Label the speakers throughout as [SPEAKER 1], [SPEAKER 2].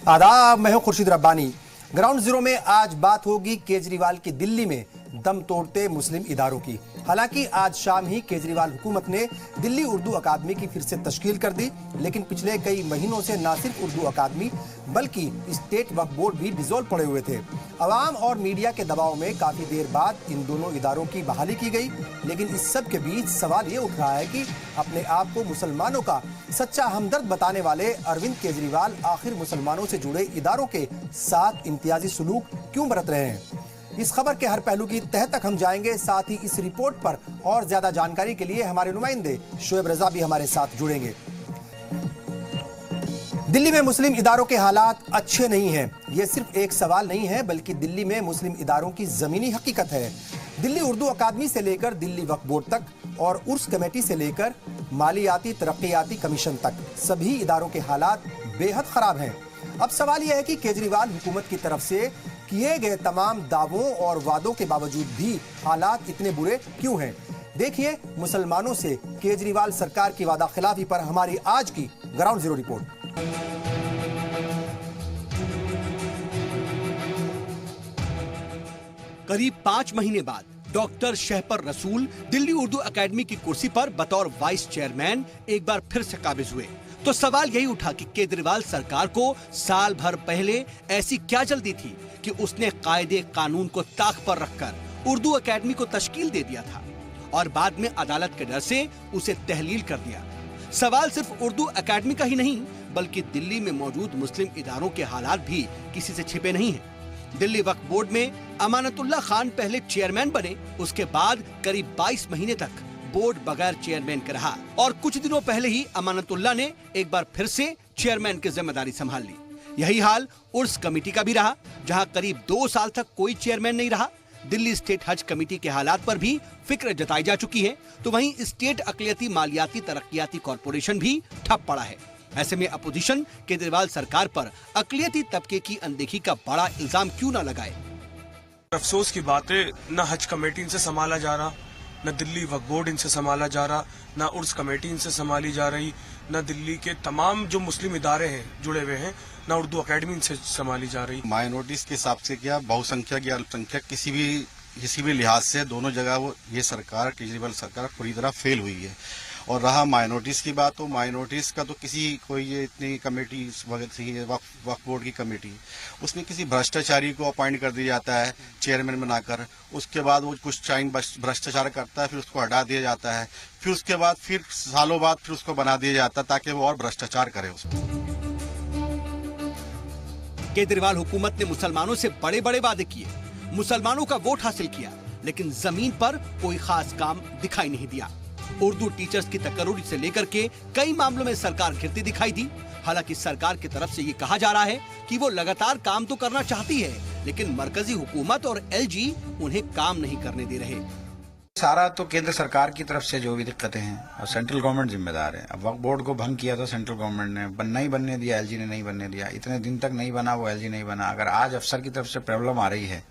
[SPEAKER 1] आदाब, मैं हूं खुर्शीद रब्बानी। ग्राउंड जीरो में आज बात होगी केजरीवाल की दिल्ली में दम तोड़ते मुस्लिम इदारों की। हालांकि आज शाम ही केजरीवाल हुकूमत ने दिल्ली उर्दू अकादमी की फिर से तश्कील कर दी, लेकिन पिछले कई महीनों से न सिर्फ उर्दू अकादमी बल्कि स्टेट वक्फ बोर्ड भी डिसॉल्व पड़े हुए थे। अवाम और मीडिया के दबाव में काफी देर बाद इन दोनों इदारों की बहाली की गई, लेकिन इस सब के बीच सवाल ये उठ रहा है कि अपने आप को मुसलमानों का सच्चा हमदर्द बताने वाले अरविंद केजरीवाल आखिर मुसलमानों से जुड़े इदारों के साथ इम्तियाजी सुलूक क्यों बरत रहे हैं। इस खबर के हर पहलू की तह तक हम जाएंगे। साथ ही इस रिपोर्ट पर और ज्यादा जानकारी के लिए हमारे नुमाइंदे शोएब रजा भी हमारे साथ जुड़ेंगे। दिल्ली में मुस्लिम इदारों के हालात अच्छे नहीं हैं। ये सिर्फ एक सवाल नहीं है, बल्कि दिल्ली में मुस्लिम इदारों की जमीनी हकीकत है। दिल्ली उर्दू अकादमी से लेकर दिल्ली वक्फ बोर्ड तक और उर्स कमेटी से लेकर मालियाती तरक्कियाती कमीशन तक सभी इदारों के हालात बेहद खराब हैं। अब सवाल यह है कि केजरीवाल हुकूमत की तरफ से किए गए तमाम दावों और वादों के बावजूद भी हालात इतने बुरे क्यों हैं। देखिए मुसलमानों से केजरीवाल सरकार की वादा खिलाफी पर हमारी आज की ग्राउंड जीरो रिपोर्ट।
[SPEAKER 2] करीब 5 महीने बाद डॉक्टर शहपर रसूल दिल्ली उर्दू अकेडमी की कुर्सी पर बतौर वाइस चेयरमैन एक बार फिर से काबिज हुए, तो सवाल यही उठा कि केजरीवाल सरकार को साल भर पहले ऐसी क्या जल्दी थी कि उसने कायदे कानून को ताक पर रखकर उर्दू अकेडमी को तश्कील दे दिया था और बाद में अदालत के डर से उसे तहलील कर दिया। सवाल सिर्फ उर्दू अकेडमी का ही नहीं, बल्कि दिल्ली में मौजूद मुस्लिम इदारों के हालात भी किसी से छिपे नहीं हैं। दिल्ली वक्फ बोर्ड में अमानतुल्लाह खान पहले चेयरमैन बने, उसके बाद करीब 22 महीने तक बोर्ड बगैर चेयरमैन के रहा और कुछ दिनों पहले ही अमानतुल्लाह ने एक बार फिर से चेयरमैन की जिम्मेदारी संभाल ली। यही हाल उर्स कमेटी का भी रहा, जहां करीब 2 साल तक कोई चेयरमैन नहीं रहा। दिल्ली स्टेट हज कमेटी के हालात पर भी फिक्र जताई जा चुकी है, तो वहीं स्टेट अकलियती मालियाती तरक्कियाती कॉरपोरेशन भी ठप पड़ा है। ऐसे में अपोजिशन केजरीवाल सरकार पर अकलियती तबके की अनदेखी का बड़ा इल्जाम क्यों न लगाए।
[SPEAKER 3] अफसोस की बात है, न हज कमेटी इनसे संभाला जा रहा, न दिल्ली वक्फ बोर्ड इनसे संभाला जा रहा, न उर्स कमेटी इनसे संभाली जा रही, न दिल्ली के तमाम जो मुस्लिम इदारे हैं जुड़े हुए हैं, न उर्दू अकेडमी इनसे संभाली जा रही।
[SPEAKER 4] माइनॉरिटीज के हिसाब से क्या बहुसंख्यक या अल्पसंख्यक किसी भी लिहाज से दोनों जगह ये सरकार केजरीवाल सरकार पूरी तरह फेल हुई है। और रहा माइनॉरिटीज की बात, तो माइनॉरिटीज का तो कोई ये इतनी कमेटी वक्फ बोर्ड की कमेटी, उसमें किसी भ्रष्टाचारी को अपॉइंट कर दिया जाता है चेयरमैन बनाकर, उसके बाद वो कुछ टाइम भ्रष्टाचार करता है, फिर उसको हटा दिया जाता है, फिर उसके बाद फिर सालों बाद फिर उसको बना दिया जाता है ताकि वो और भ्रष्टाचार करे उसको।
[SPEAKER 2] केजरीवाल हुकूमत ने मुसलमानों से बड़े बड़े वादे किए, मुसलमानों का वोट हासिल किया, लेकिन जमीन पर कोई खास काम दिखाई नहीं दिया। उर्दू टीचर्स की तकर्रुरी से लेकर के कई मामलों में सरकार गिरती दिखाई दी। हालांकि सरकार की तरफ से ये कहा जा रहा है कि वो लगातार काम तो करना चाहती है, लेकिन मरकजी हुकूमत और एलजी उन्हें काम नहीं करने दे रहे।
[SPEAKER 5] सारा तो केंद्र सरकार की तरफ से जो भी दिक्कतें हैं, और सेंट्रल गवर्नमेंट जिम्मेदार है। अब वक्फ बोर्ड को भंग किया तो सेंट्रल गवर्नमेंट ने नहीं बनने दिया, एलजी ने नहीं बनने दिया, इतने दिन तक नहीं बना वो एलजी नहीं बना। अगर आज अफसर की तरफ से प्रॉब्लम आ रही है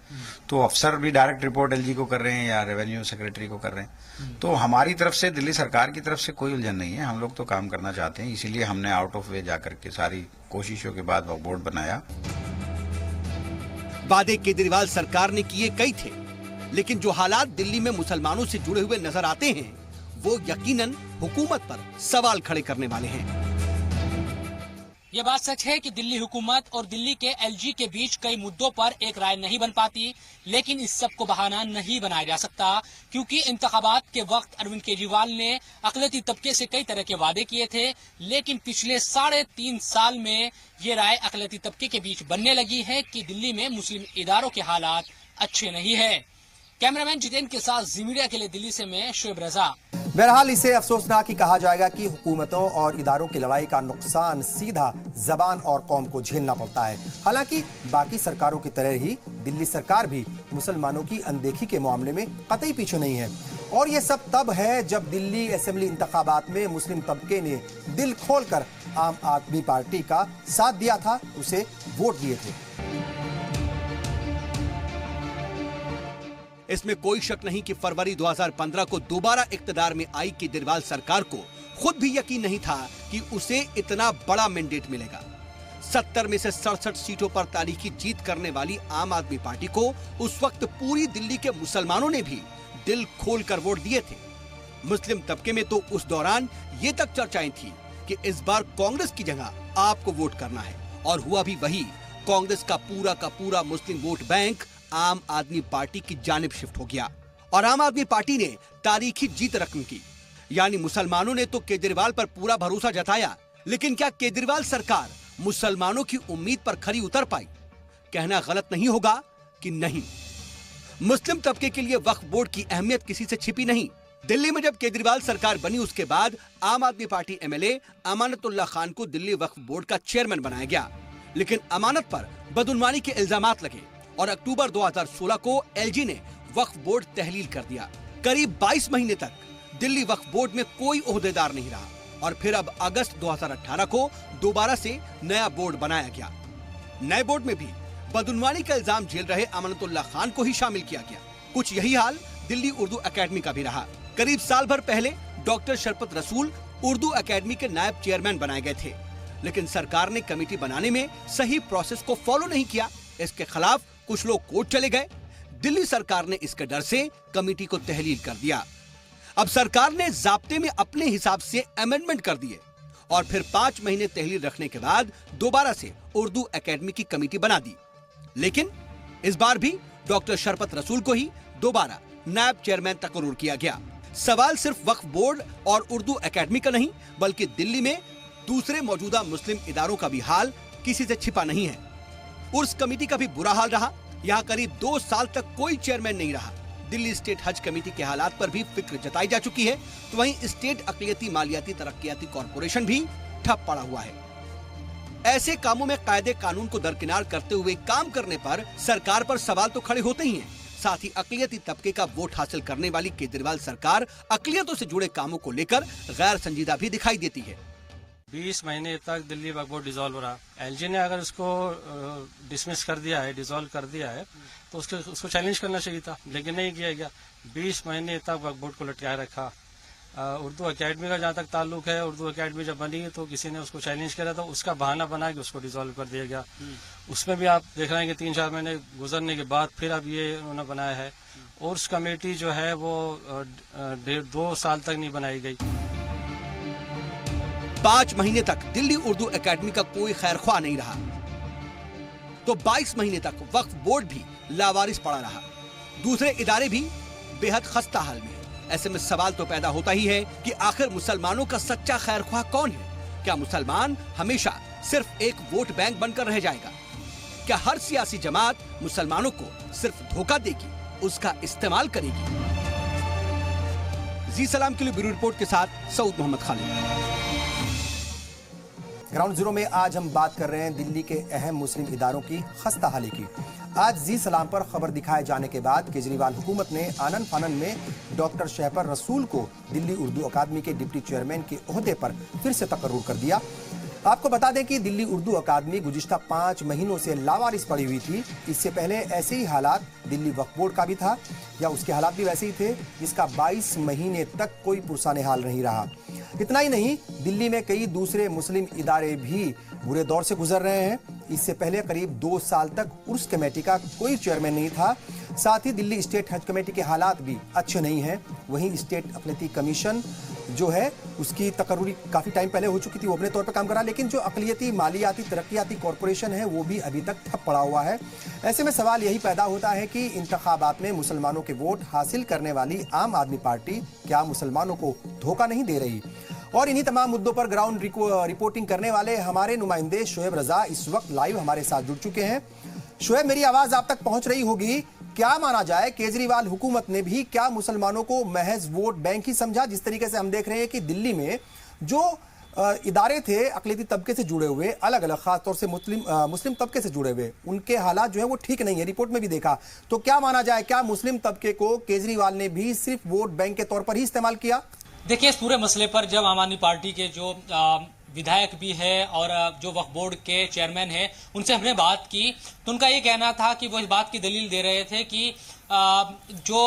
[SPEAKER 5] तो अफसर भी डायरेक्ट रिपोर्ट एलजी को कर रहे हैं या रेवेन्यू सेक्रेटरी को कर रहे हैं। तो हमारी तरफ से, दिल्ली सरकार की तरफ से कोई उलझन नहीं है, हम लोग तो काम करना चाहते हैं, इसीलिए हमने आउट ऑफ वे जाकर के सारी कोशिशों के बाद वक्फ बोर्ड बनाया।
[SPEAKER 2] वादे केजरीवाल सरकार ने किए कई थे, लेकिन जो हालात दिल्ली में मुसलमानों से जुड़े हुए नजर आते हैं, वो यकीनन हुकूमत पर सवाल खड़े करने वाले हैं।
[SPEAKER 6] ये बात सच है कि दिल्ली हुकूमत और दिल्ली के एलजी के बीच कई मुद्दों पर एक राय नहीं बन पाती, लेकिन इस सब को बहाना नहीं बनाया जा सकता, क्योंकि इंतखाबात के वक्त अरविंद केजरीवाल ने अकलियती तबके से कई तरह के वादे किए थे, लेकिन पिछले 3.5 साल में ये राय अकलियती तबके के बीच बनने लगी है कि दिल्ली में मुस्लिम इदारों के हालात अच्छे नहीं है। कैमरामैन जितेंद्र के साथ जी मीडिया के लिए दिल्ली से मैं शोएब रजा।
[SPEAKER 1] बहरहाल इसे अफसोसनाक ही कहा जाएगा कि हुकूमतों और इदारों की लड़ाई का नुकसान सीधा जबान और कौम को झेलना पड़ता है। हालांकि बाकी सरकारों की तरह ही दिल्ली सरकार भी मुसलमानों की अनदेखी के मामले में कतई पीछे नहीं है। और ये सब तब है जब दिल्ली असेंबली इंतखाबात में मुस्लिम तबके ने दिल खोलकर आम आदमी पार्टी का साथ दिया था, उसे वोट दिए थे।
[SPEAKER 2] इसमें कोई शक नहीं कि फरवरी 2015 को दोबारा इक्तदार में आई केजरीवाल सरकार को खुद भी यकीन नहीं था कि उसे इतना बड़ा मैंडेट मिलेगा। 70 में से 67 सीटों पर तारीखी जीत करने वाली आम आदमी पार्टी को उस वक्त पूरी दिल्ली के मुसलमानों ने भी दिल खोलकर वोट दिए थे। मुस्लिम तबके में तो उस दौरान ये तक चर्चाएं थी कि इस बार कांग्रेस की जगह आपको वोट करना है, और हुआ भी वही। कांग्रेस का पूरा मुस्लिम वोट बैंक आम आदमी पार्टी की जानिब शिफ्ट हो गया और आम आदमी पार्टी ने तारीखी जीत रकम की। यानी मुसलमानों ने तो केजरीवाल पर पूरा भरोसा जताया, लेकिन क्या केजरीवाल सरकार मुसलमानों की उम्मीद पर खरी उतर पाई? कहना गलत नहीं होगा कि नहीं। मुस्लिम तबके के लिए वक्फ बोर्ड की अहमियत किसी से छिपी नहीं। दिल्ली में जब केजरीवाल सरकार बनी उसके बाद आम आदमी पार्टी एमएलए अमानतुल्ला खान को दिल्ली वक्फ बोर्ड का चेयरमैन बनाया गया, लेकिन अमानत पर बदउनवानी के इल्जामात लगे और अक्टूबर 2016 को एलजी ने वक्फ बोर्ड तहलील कर दिया। करीब 22 महीने तक दिल्ली वक्फ बोर्ड में कोई ओहदेदार नहीं रहा और फिर अब अगस्त 2018 को दोबारा से नया बोर्ड बनाया गया। नए बोर्ड में भी बदउनवानी का इल्जाम झेल रहे अमानतुल्ला खान को ही शामिल किया गया। कुछ यही हाल दिल्ली उर्दू अकेडमी का भी रहा। करीब साल भर पहले डॉक्टर शरपत रसूल उर्दू अकेडमी के नायब चेयरमैन बनाए गए थे, लेकिन सरकार ने कमेटी बनाने में सही प्रोसेस को फॉलो नहीं किया। इसके खिलाफ कुछ लोग कोर्ट चले गए। दिल्ली सरकार ने इसके डर से कमेटी को तहलील कर दिया। अब सरकार ने जाब्ते में अपने हिसाब से अमेंडमेंट कर दिए और फिर 5 महीने तहलील रखने के बाद दोबारा से उर्दू अकेडमी की कमेटी बना दी। लेकिन इस बार भी डॉक्टर शरपत रसूल को ही दोबारा नायब चेयरमैन तकर्रुर किया गया। सवाल सिर्फ वक्फ बोर्ड और उर्दू अकेडमी का नहीं, बल्कि दिल्ली में दूसरे मौजूदा मुस्लिम इदारों का भी हाल किसी से छिपा नहीं है। उर्स कमेटी का भी बुरा हाल रहा। यहाँ करीब 2 साल तक कोई चेयरमैन नहीं रहा। दिल्ली स्टेट हज कमेटी के हालात पर भी फिक्र जताई जा चुकी है, तो वहीं स्टेट अक़लियती मालियाती तरक्कियाती कॉरपोरेशन भी ठप पड़ा हुआ है। ऐसे कामों में कायदे कानून को दरकिनार करते हुए काम करने पर सरकार पर सवाल तो खड़े होते ही हैं। साथ ही अक़लियती तबके का वोट हासिल करने वाली केजरीवाल सरकार अक़लियतों से जुड़े कामों को लेकर गैर संजीदा भी दिखाई देती है।
[SPEAKER 7] 20 महीने तक दिल्ली वक्फ बोर्ड डिसॉल्व रहा। एलजी ने अगर उसको डिसमिस कर दिया है, डिसॉल्व कर दिया है, तो उसको चैलेंज करना चाहिए था, लेकिन नहीं किया गया। 20 महीने तक वक्फ बोर्ड को लटकाए रखा। उर्दू अकेडमी का जहाँ तक ताल्लुक है, उर्दू अकेडमी जब बनी तो किसी ने उसको चैलेंज करा तो उसका बहाना बना के उसको डिसॉल्व कर दिया गया। उसमें भी आप देख रहे हैं कि 3-4 महीने गुजरने के बाद फिर अब ये उन्होंने बनाया है। उर्स कमेटी जो है वो 2 साल तक नहीं बनाई गई।
[SPEAKER 2] 5 महीने तक दिल्ली उर्दू अकेडमी का कोई खैरख्वाह नहीं रहा, तो 22 महीने तक वक्फ बोर्ड भी लावारिस पड़ा रहा। दूसरे इदारे भी बेहद खस्ता हाल में। ऐसे में सवाल तो पैदा होता ही है कि आखिर मुसलमानों का सच्चा खैरख्वाह कौन है? क्या मुसलमान हमेशा सिर्फ एक वोट बैंक बनकर रह जाएगा? क्या हर सियासी जमात मुसलमानों को सिर्फ धोखा देगी, उसका इस्तेमाल करेगी? जी सलाम के लिए ब्यूरो रिपोर्ट के साथ सऊद मोहम्मद खालिद।
[SPEAKER 1] ग्राउंड जीरो में आज हम बात कर रहे हैं दिल्ली के अहम मुस्लिम इदारों की खस्ता हाली की। आज जी सलाम पर खबर दिखाए जाने के बाद केजरीवाल हुकूमत ने आनन फानन में डॉक्टर शहपर रसूल को दिल्ली उर्दू अकादमी के डिप्टी चेयरमैन के ओहदे पर फिर से तकर्रुर कर दिया। आपको बता दें कि दिल्ली उर्दू अकादमी गुज़िश्ता 5 महीनों से लावारिस पड़ी हुई थी। इससे पहले ऐसे ही हालात दिल्ली वक्फ बोर्ड का भी था, या उसके हालात भी वैसे ही थे, जिसका 22 महीने तक कोई पुरसाने हाल नहीं रहा। इतना ही नहीं, दिल्ली में कई दूसरे मुस्लिम इदारे भी बुरे दौर से गुजर रहे हैं। इससे पहले करीब 2 साल तक उर्स कमेटी का कोई चेयरमैन नहीं था। साथ ही दिल्ली स्टेट हज कमेटी के हालात भी अच्छे नहीं हैं। वहीं स्टेट अक़लियती कमीशन जो है उसकी तकर्रुरी काफ़ी टाइम पहले हो चुकी थी, वो अपने तौर पर काम कर रहा है, लेकिन जो अक़लियती मालियाती तरक्कियाती कॉरपोरेशन है वो भी अभी तक ठप पड़ा हुआ है। ऐसे में सवाल यही पैदा होता है कि इंतखाबात में मुसलमानों के वोट हासिल करने वाली आम आदमी पार्टी क्या मुसलमानों को धोखा नहीं दे रही? और इन्हीं तमाम मुद्दों पर ग्राउंड रिपोर्टिंग करने वाले हमारे नुमाइंदे शोएब रजा इस वक्त लाइव हमारे साथ जुड़ चुके हैं। शोएब, मेरी आवाज आप तक पहुंच रही होगी। क्या माना जाए, केजरीवाल हुकूमत ने भी क्या मुसलमानों को महज वोट बैंक ही समझा? जिस तरीके से हम देख रहे हैं कि दिल्ली में जो इदारे थे अक़लियती तबके से जुड़े हुए, अलग अलग खासतौर से मुस्लिम तबके से जुड़े हुए, उनके हालात जो है वो ठीक नहीं है। रिपोर्ट में भी देखा। तो क्या माना जाए, क्या मुस्लिम तबके को केजरीवाल ने भी सिर्फ वोट बैंक के तौर पर ही इस्तेमाल किया?
[SPEAKER 6] देखिए, इस पूरे मसले पर जब आम आदमी पार्टी के जो विधायक भी है और जो वक्फ बोर्ड के चेयरमैन है, उनसे हमने बात की तो उनका ये कहना था कि वो इस बात की दलील दे रहे थे कि जो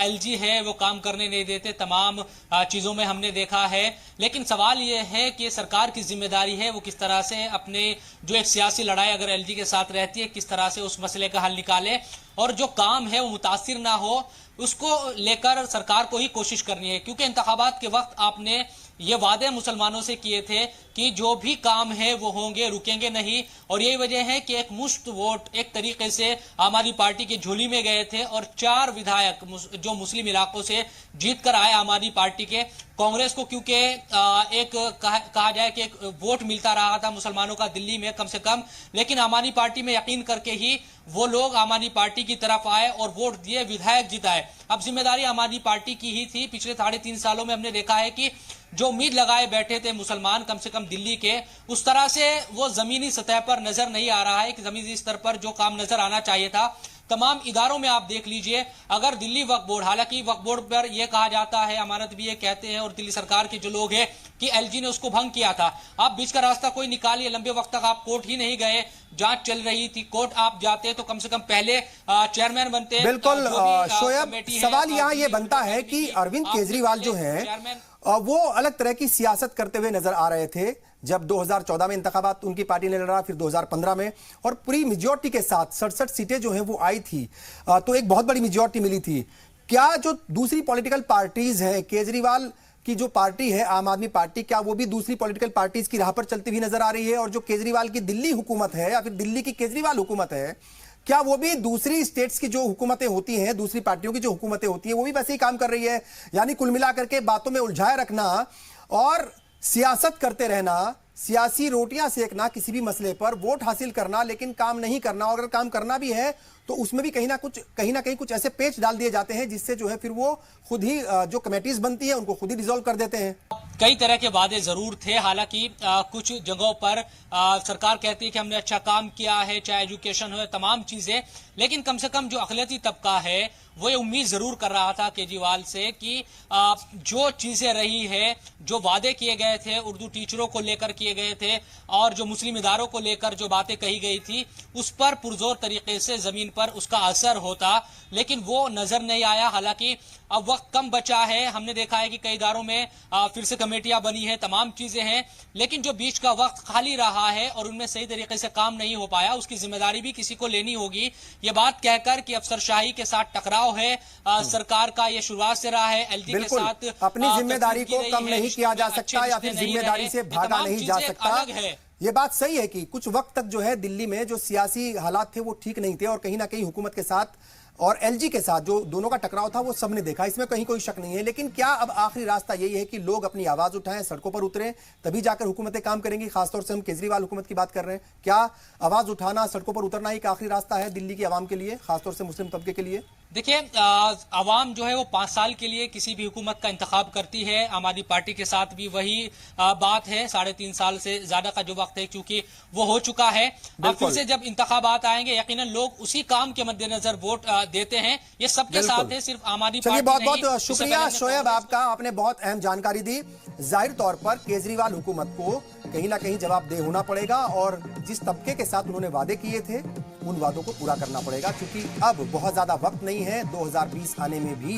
[SPEAKER 6] एलजी है वो काम करने नहीं देते, तमाम चीजों में हमने देखा है। लेकिन सवाल ये है कि सरकार की जिम्मेदारी है वो किस तरह से अपने जो एक सियासी लड़ाई अगर एलजी के साथ रहती है किस तरह से उस मसले का हल निकाले और जो काम है वो मुतासिर ना हो, उसको लेकर सरकार को ही कोशिश करनी है। क्योंकि इंतखाबात के वक्त आपने ये वादे मुसलमानों से किए थे कि जो भी काम है वो होंगे, रुकेंगे नहीं, और यही वजह है कि एक मुश्त वोट एक तरीके से आम आदमी पार्टी की झोली में गए थे और 4 विधायक जो मुस्लिम इलाकों से जीत कर आए आम आदमी पार्टी के। कांग्रेस को क्योंकि एक कहा जाए कि एक वोट मिलता रहा था मुसलमानों का दिल्ली में कम से कम, लेकिन आम आदमी पार्टी में यकीन करके ही वो लोग आम आदमी पार्टी की तरफ आए और वोट दिए, विधायक जिताए। अब जिम्मेदारी आम आदमी पार्टी की ही थी। पिछले 3.5 सालों में हमने देखा है कि जो उम्मीद लगाए बैठे थे मुसलमान कम से कम दिल्ली के, उस तरह से वो जमीनी सतह पर नजर नहीं आ रहा है कि जमीनी स्तर पर जो काम नजर आना चाहिए था। तमाम इदारों में आप देख लीजिए, अगर दिल्ली वक्फ बोर्ड, हालांकि वक्फ बोर्ड पर यह कहा जाता है, अमानत भी ये कहते हैं और दिल्ली सरकार के जो लोग हैं कि एलजी ने उसको भंग किया था। आप बीच का रास्ता कोई निकालिए, लंबे वक्त तक आप कोर्ट ही नहीं गए, जांच चल रही थी, कोर्ट आप जाते तो कम से कम पहले चेयरमैन बनते।
[SPEAKER 1] बिल्कुल शोएब, सवाल यहाँ ये बनता है कि अरविंद केजरीवाल जो है वो अलग तरह की सियासत करते हुए नजर आ रहे थे जब 2014 में इंतखाबात उनकी पार्टी ने लड़ा, फिर 2015 में, और पूरी मेजॉरिटी के साथ 67 सीटें जो हैं वो आई थी, तो एक बहुत बड़ी मेजॉरिटी मिली थी। क्या जो दूसरी पॉलिटिकल पार्टीज हैं, केजरीवाल की जो पार्टी है आम आदमी पार्टी, क्या वो भी दूसरी पॉलिटिकल पार्टीज की राह पर चलती हुई नजर आ रही है? और जो केजरीवाल की दिल्ली हुकूमत है या फिर दिल्ली की केजरीवाल हुकूमत है, क्या वो भी दूसरी स्टेट्स की जो हुकूमतें होती हैं, दूसरी पार्टियों की जो हुकूमतें होती हैं, वो भी वैसे ही काम कर रही है? यानी कुल मिलाकर के बातों में उलझाए रखना और सियासत करते रहना, सियासी रोटियां सेकना किसी भी मसले पर, वोट हासिल करना लेकिन काम नहीं करना, और अगर काम करना भी है तो उसमें भी कहीं ना कहीं कुछ ऐसे पेच डाल दिए जाते हैं जिससे जो है फिर वो खुद ही जो कमेटीज बनती है उनको खुद ही डिसॉल्व कर देते हैं।
[SPEAKER 6] कई तरह के वादे जरूर थे, हालांकि कुछ जगहों पर सरकार कहती है कि हमने अच्छा काम किया है, चाहे एजुकेशन हो, तमाम चीजें, लेकिन कम से कम जो अक़लियती तबका है वो ये उम्मीद जरूर कर रहा था केजरीवाल से कि जो चीजें रही है, जो वादे किए गए थे, उर्दू टीचरों को लेकर किए गए थे और जो मुस्लिम इदारों को लेकर जो बातें कही गई थी, उस पर पुरजोर तरीके से जमीन पर उसका असर होता, लेकिन वो नजर नहीं आया। हालांकि अब वक्त कम बचा है, हमने देखा है कि कई इदारों में फिर से कमेटियां बनी है, तमाम चीजें हैं, लेकिन जो बीच का वक्त खाली रहा है और उनमें सही तरीके से काम नहीं हो पाया, उसकी जिम्मेदारी भी किसी को लेनी होगी। ये बात कहकर कि अफसरशाही के साथ टकराव है सरकार का, ये शुरुआत से रहा है। एलजी के साथ
[SPEAKER 1] अपनी जिम्मेदारी को कम नहीं किया जा सकता या फिर जिम्मेदारी से भागा नहीं जा सकता। ये बात सही है कि कुछ वक्त तक जो है दिल्ली में जो सियासी हालात थे वो ठीक नहीं थे और कहीं ना कहीं हुकूमत के साथ और एलजी के साथ जो दोनों का टकराव था वो सबने देखा, इसमें कहीं कोई शक नहीं है। लेकिन क्या अब आखिरी रास्ता यही है कि लोग अपनी आवाज उठाएं, सड़कों पर उतरें, तभी जाकर हुकूमतें काम करेंगी? खासतौर से हम केजरीवाल हुकूमत की बात कर रहे हैं। क्या आवाज उठाना, सड़कों पर उतरना ही आखिरी रास्ता है दिल्ली की आवाम के लिए, खासतौर से मुस्लिम तबके के लिए?
[SPEAKER 6] देखिए, आवाम जो है वो 5 साल के लिए किसी भी हुकूमत का इंतखाब करती है। आम आदमी पार्टी के साथ भी वही बात है, 3.5 साल से ज्यादा का जो वक्त है क्योंकि वो हो चुका है। अब फिर से जब इंतखाबात आएंगे यकीनन लोग उसी काम के मद्देनजर वोट देते हैं। ये सबके साथ है, सिर्फ आम आदमी पार्टी
[SPEAKER 1] बहुत बहुत शुक्रिया शोएब आपका, आपने बहुत अहम जानकारी दी। जाहिर तौर पर केजरीवाल हुकूमत को कहीं ना कहीं जवाबदेह होना पड़ेगा और जिस तबके के साथ उन्होंने वादे किए थे उन वादों को पूरा करना पड़ेगा, क्योंकि अब बहुत ज्यादा वक्त नहीं है 2020 आने में भी।